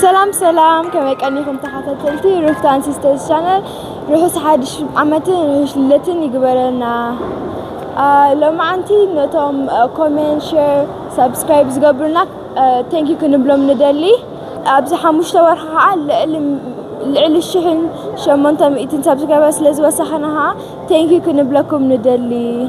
سلام كما كأنكم تحتفلتي رفتان سيسترز شانل روحوا حادش ዓመትን روحوا ልደትን ይግበረና لو ما عندي نتوم كومنت شير سبسكرايب زقبرنا ثانك يو كنبلوم ندلي ابز حموش تورها لعل الشحن شمنت 200 سبسكرايب بس لازم وسخناها ثانك يو كنبلكم ندلي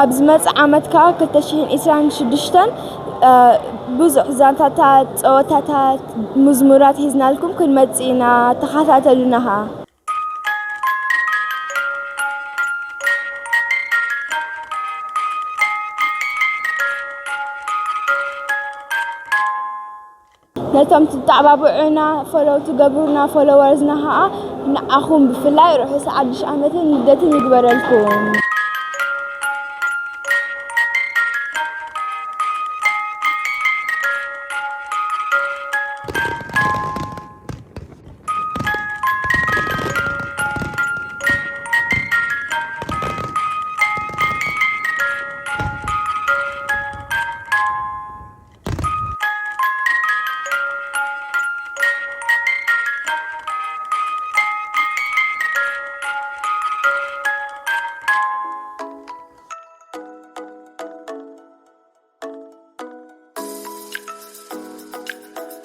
أبز مت ዓመትካ 2026 ብዙሕ ዛንታታት ፀወታታት መዝሙራት ሒዝናልኩም ክንመጽእ ኢና ተኸታተሉናሃ ነቶም ትተዓባብዑና ፎሎው ትገብሩና ፎሎወርዝና ንዓኹም ብፍላይ ርሑስ ሓድሽ ዓመትን ልደትን ይግበረልኩም